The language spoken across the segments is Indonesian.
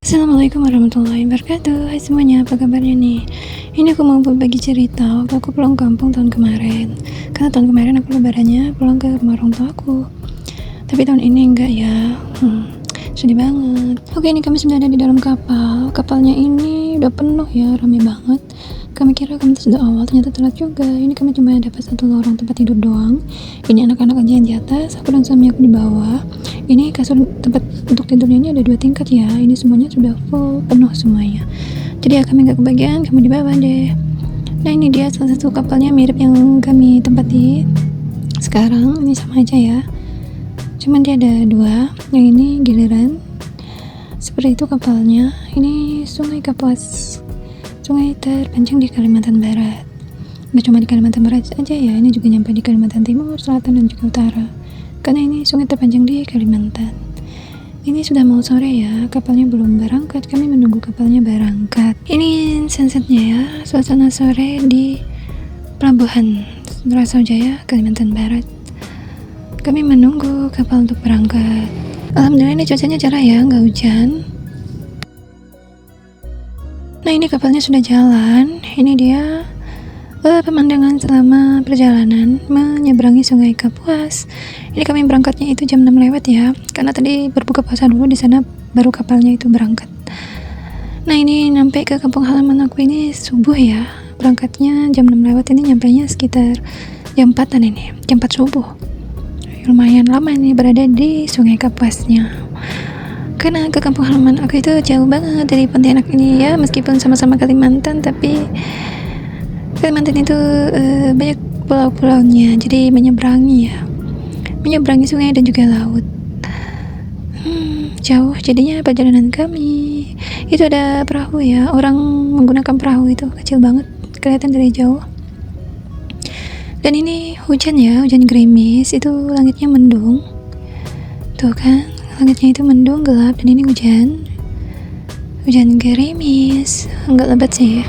Assalamualaikum warahmatullahi wabarakatuh. Hai semuanya, apa kabarnya nih? Ini aku mau berbagi cerita waktu aku pulang kampung tahun kemarin. Karena tahun kemarin aku lebarannya pulang ke rumah orang tua aku. Tapi tahun ini enggak ya. Sedih banget. Oke, ini kami sudah ada di dalam kapal. Kapalnya ini udah penuh ya, rame banget. Kami kira kami sudah awal, ternyata telat juga. Ini kami cuma dapat satu lorong tempat tidur doang. Ini anak-anak aja yang di atas, aku dan suami aku di bawah. Ini kasur tempat untuk tidurnya ini ada 2 tingkat ya. Ini semuanya sudah full, penuh semuanya. Jadi ya kami nggak kebagian, kami di bawah deh. Nah ini dia salah satu kapalnya mirip yang kami tempati sekarang. Ini sama aja ya. Cuman dia ada 2. Yang ini giliran. Seperti itu kapalnya. Ini Sungai Kapuas. Sungai terpanjang di Kalimantan Barat. Nggak cuma di Kalimantan Barat aja ya. Ini juga nyampe di Kalimantan Timur, Selatan, dan juga Utara. Karena ini sungai terpanjang di Kalimantan. Ini sudah mau sore ya, kapalnya belum berangkat, kami menunggu kapalnya berangkat. Ini sunsetnya ya, suasana sore di Pelabuhan Rasau Jaya, Kalimantan Barat. Kami menunggu kapal untuk berangkat. Alhamdulillah ini cuacanya cerah ya, nggak hujan. Nah ini kapalnya sudah jalan, ini dia pemandangan selama perjalanan menyeberangi Sungai Kapuas. Ini kami berangkatnya itu jam 6 lewat ya, karena tadi berbuka puasa dulu di sana baru kapalnya itu berangkat. Nah ini sampai ke kampung halaman aku ini subuh ya, berangkatnya jam 6 lewat, ini nyampainya sekitar jam 4-an ini, jam 4 subuh. Lumayan lama ini berada di Sungai Kapuasnya. Karena ke kampung halaman aku itu jauh banget dari Pontianak ini ya, meskipun sama-sama Kalimantan, tapi Kalimantan itu banyak pulau-pulaunya, jadi menyeberangi sungai dan juga laut. Jauh jadinya perjalanan kami. Itu ada perahu ya, orang menggunakan perahu itu kecil banget, kelihatan dari jauh. Dan ini hujan ya, hujan gerimis, itu langitnya mendung. Tuh kan, langitnya itu mendung, gelap, dan ini hujan gerimis, enggak lebat sih.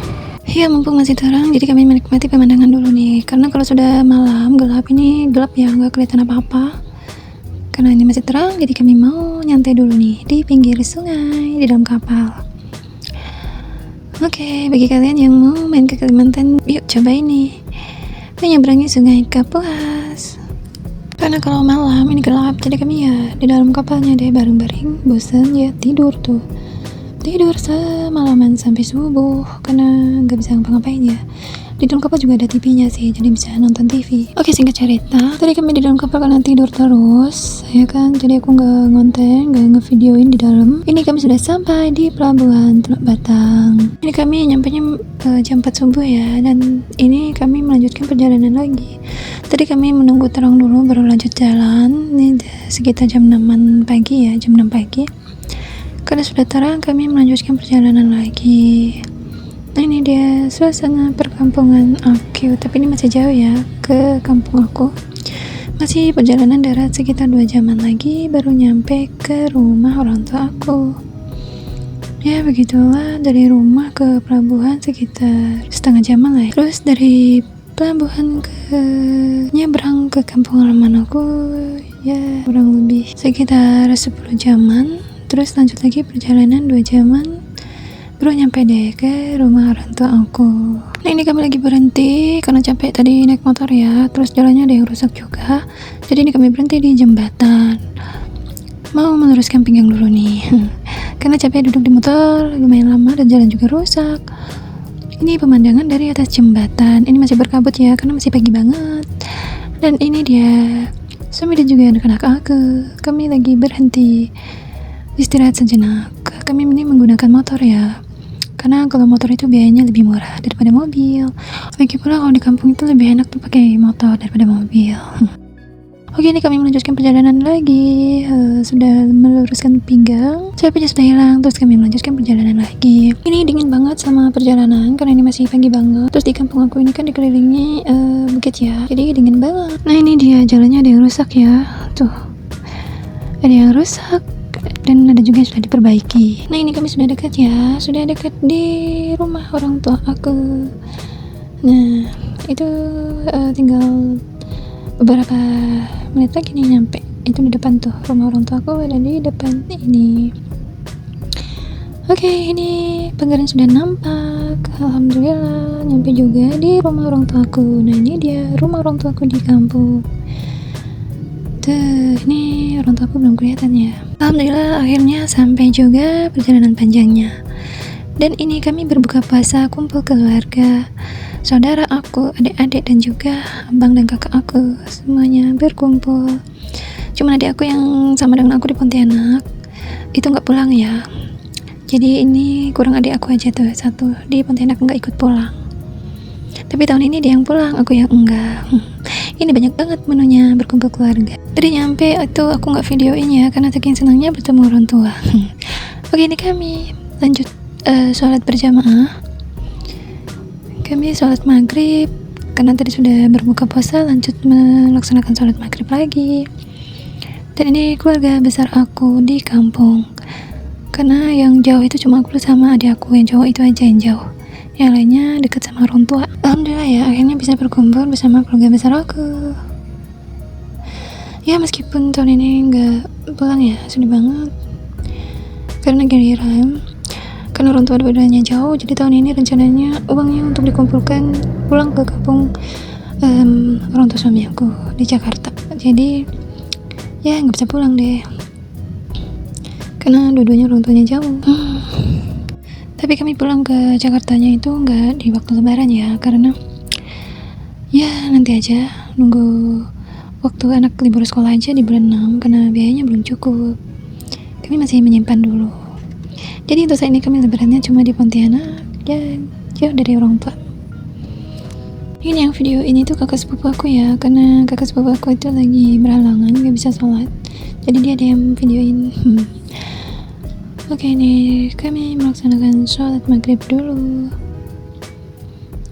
Ya mumpung masih terang, jadi kami menikmati pemandangan dulu nih. Karena kalau sudah malam, gelap ya, nggak kelihatan apa-apa. Karena ini masih terang, jadi kami mau nyantai dulu nih di pinggir sungai, di dalam kapal. Oke, bagi kalian yang mau main ke Kalimantan, yuk coba ini. Menyeberangi Sungai Kapuas. Karena kalau malam ini gelap, jadi kami ya di dalam kapalnya deh bareng-bareng. Bosan ya tidur semalaman sampai subuh karena nggak bisa ngapa-ngapain ya. Di dalam kapal juga ada TV-nya sih, jadi bisa nonton TV. Oke, singkat cerita, tadi kami di dalam kapal karena tidur terus ya kan, jadi aku nggak ngonten, nggak ngevideoin di dalam. Ini kami sudah sampai di Pelabuhan Teluk Batang. Ini kami nyampainya jam 4 subuh ya, dan ini kami melanjutkan perjalanan lagi. Tadi kami menunggu terang dulu baru lanjut jalan. Ini sekitar jam 6 pagi ya, jam 6 pagi. Karena sudah terang, kami melanjutkan perjalanan lagi. Nah ini dia suasana perkampungan aku, tapi ini masih jauh ya ke kampung aku. Masih perjalanan darat sekitar 2 jaman lagi baru nyampe ke rumah orang tua aku. Ya begitulah, dari rumah ke pelabuhan sekitar setengah jaman lah ya. Terus dari pelabuhan ke nyebrang ke kampung halaman aku ya kurang lebih sekitar 10 jaman. Terus lanjut lagi perjalanan 2 jaman baru nyampe deh ke rumah orang tua aku. Nah ini kami lagi berhenti karena capek tadi naik motor ya, terus jalannya ada yang rusak juga. Jadi ini kami berhenti di jembatan, mau meluruskan pinggang dulu nih karena capek duduk di motor lumayan lama dan jalan juga rusak. Ini pemandangan dari atas jembatan. Ini masih berkabut ya karena masih pagi banget. Dan ini dia suami dan juga anak-anak aku. Kami lagi berhenti istirahat sejenak. Kami ini menggunakan motor ya, karena kalau motor itu biayanya lebih murah daripada mobil. Lagi pula kalau di kampung itu lebih enak tuh pakai motor daripada mobil. Oke, ini kami melanjutkan perjalanan lagi. Sudah meluruskan pinggang, capeknya sudah hilang. Terus kami melanjutkan perjalanan lagi. Ini dingin banget sama perjalanan karena ini masih pagi banget. Terus di kampung aku ini kan dikelilingi bukit ya, jadi dingin banget. Nah ini dia jalannya ada yang rusak ya, tuh ada yang rusak dan ada juga yang sudah diperbaiki. Nah ini kami sudah dekat ya, sudah dekat di rumah orang tua aku. Nah itu tinggal beberapa menit lagi nih nyampe. Itu di depan tuh rumah orang tua aku, ada di depan ini. Oke, ini Pangeran sudah nampak. Alhamdulillah, nyampe juga di rumah orang tuaku. Nah, ini dia rumah orang tuaku di kampung. Tuh, ini orang tuaku belum kelihatan ya. Alhamdulillah, akhirnya sampai juga perjalanan panjangnya. Dan ini kami berbuka puasa, kumpul keluarga, saudara aku, adik-adik, dan juga abang dan kakak aku. Semuanya berkumpul. Cuma adik aku yang sama dengan aku di Pontianak itu nggak pulang ya. Jadi ini kurang adik aku aja tuh satu di Pontianak nggak ikut pulang. Tapi tahun ini dia yang pulang, aku yang enggak. Ini banyak banget menunya berkumpul keluarga. Tadi nyampe itu aku nggak videoin ya karena saking senangnya bertemu orang tua. Oke, ini kami lanjut sholat berjamaah. Kami sholat maghrib karena tadi sudah berbuka puasa, lanjut melaksanakan sholat maghrib lagi. Dan ini keluarga besar aku di kampung. Karena yang jauh itu cuma aku sama adik aku, yang cowok itu aja yang jauh. Yang lainnya dekat sama orang tua. Alhamdulillah ya, akhirnya bisa berkumpul bersama keluarga besar aku. Ya meskipun tahun ini nggak pulang ya, sedih banget. Karena giliran, karena orang tua dua-duanya jauh, jadi tahun ini rencananya uangnya untuk dikumpulkan pulang ke kampung orang tua suami aku di Jakarta. Jadi ya nggak bisa pulang deh karena dua-duanya orang tuanya jauh. Tapi kami pulang ke Jakartanya itu nggak di waktu lebaran ya, karena ya nanti aja nunggu waktu anak libur sekolah aja di bulan 6 karena biayanya belum cukup. Kami masih menyimpan dulu. Jadi untuk saat ini kami lebarannya cuma di Pontianak, ya jauh dari orang tua. Ini yang video ini tuh kakak sepupu aku ya, karena kakak sepupu aku itu lagi berhalangan gak bisa sholat, jadi dia ada yang videoin. Oke, ini kami melaksanakan sholat maghrib dulu.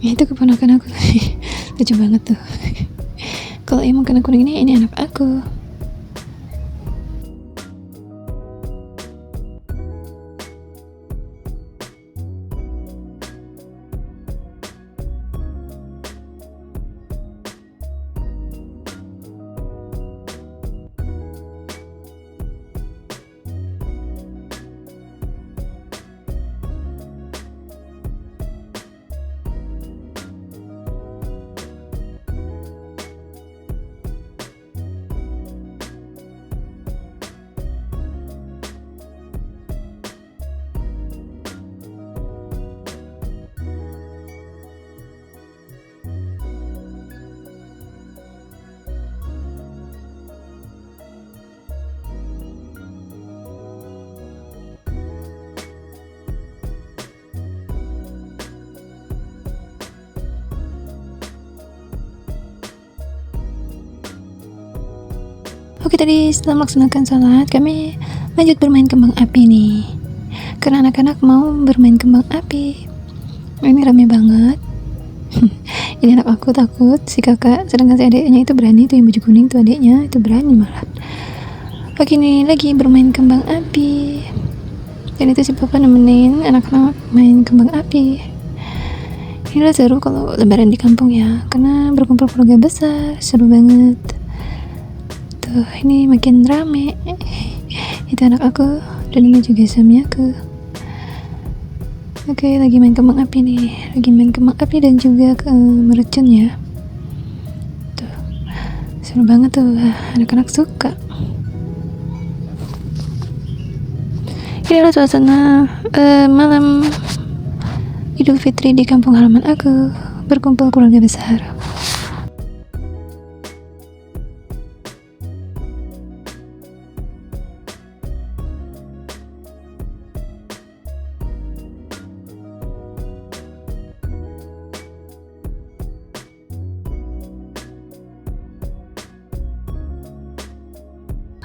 Itu keponakan aku. Lucu banget tuh. Kalau emang kena kuning ini anak aku. Oke, tadi setelah melaksanakan sholat, kami lanjut bermain kembang api nih. Karena anak-anak mau bermain kembang api. Ini rame banget. Ini anak aku takut, si kakak, sedangkan si adiknya itu berani, tuh yang baju kuning tuh adiknya, itu berani malah. Oke, ini lagi bermain kembang api. Dan itu si papa nemenin anak-anak main kembang api. Inilah seru kalau lebaran di kampung ya, karena berkumpul keluarga besar, seru banget. Tuh, ini makin rame. Itu anak aku, dan ini juga suami aku. Oke, lagi main kembang api nih. Lagi main kembang api dan juga ke mercon ya. Tuh, seru banget tuh, anak-anak suka. Inilah suasana malam Idul Fitri di kampung halaman aku, berkumpul keluarga besar.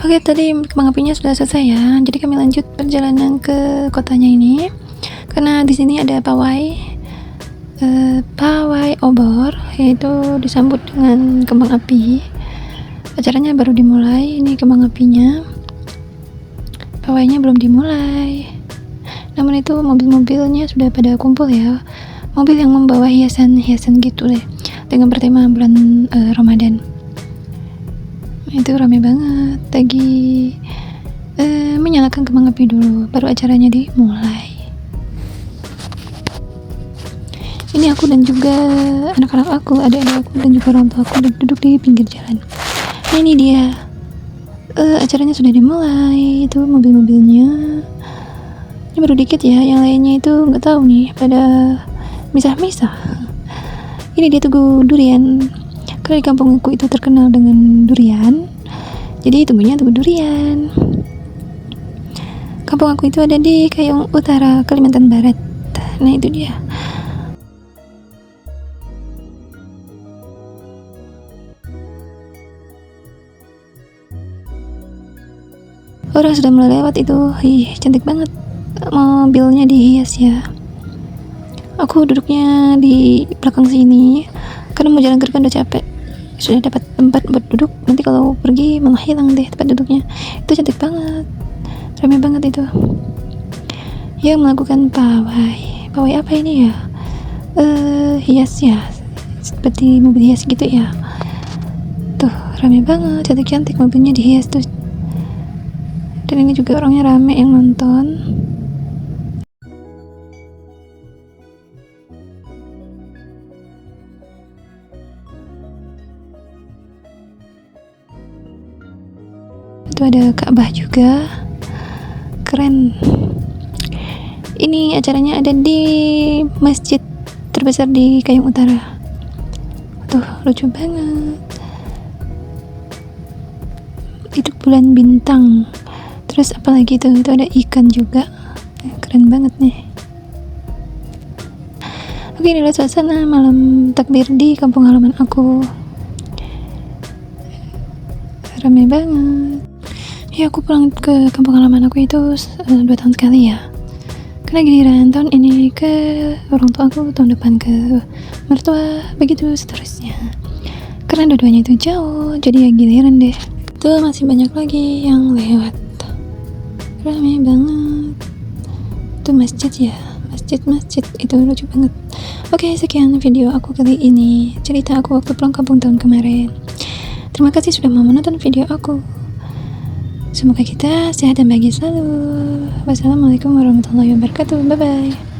Oke, tadi kembang apinya sudah selesai ya. Jadi kami lanjut perjalanan ke kotanya ini. Karena di sini ada pawai obor, yaitu disambut dengan kembang api. Acaranya baru dimulai, ini kembang apinya. Pawainya belum dimulai. Namun itu mobil-mobilnya sudah pada kumpul ya. Mobil yang membawa hiasan-hiasan gitu deh, dengan bertema bulan Ramadan. Itu rame banget, lagi menyalakan kembang api dulu, baru acaranya dimulai. Ini aku dan juga anak-anak aku, adik-adik aku dan juga orang tua aku duduk di pinggir jalan. Nah, ini dia. Acaranya sudah dimulai. Itu mobil-mobilnya. Ini baru dikit ya, yang lainnya itu nggak tahu nih, pada misah-misah. Ini dia Tugu Durian. Karena di kampungku itu terkenal dengan durian, jadi tugunya Tugu Durian. Kampung aku itu ada di Kayong Utara, Kalimantan Barat. Nah, itu dia. Orang sudah mulai lewat itu. Cantik banget. Mobilnya dihias ya. Aku duduknya di belakang sini karena mau jalan ke depan udah capek. Sudah dapat tempat buat duduk. Nanti kalau pergi malah hilang deh tempat duduknya. Itu cantik banget. Ramai banget itu. Yang melakukan pawai. Pawai apa ini ya? Hias ya. Seperti mobil hias gitu ya. Tuh, ramai banget. Cantik-cantik mobilnya dihias tuh. Dan ini juga orangnya rame yang nonton. Itu ada Ka'bah juga, keren. Ini acaranya ada di masjid terbesar di Kayong Utara. Tuh, lucu banget. Itu bulan bintang. Terus apalagi itu ada ikan juga. Keren banget nih. Oke, inilah suasana malam takbir di kampung halaman aku. Ramai banget. Ya, aku pulang ke kampung halaman aku itu 2 tahun sekali ya. Karena giliran tahun ini ke orang tua aku, tahun depan ke mertua, begitu seterusnya. Karena dua-duanya itu jauh, jadi ya giliran deh. Tuh masih banyak lagi yang lewat. Ramai banget. Itu masjid ya, masjid itu lucu banget. Oke, sekian video aku kali ini, cerita aku waktu pulang kampung tahun kemarin. Terima kasih sudah mau menonton video aku. Semoga kita sehat dan bahagia selalu. Wassalamualaikum warahmatullahi wabarakatuh. Bye bye.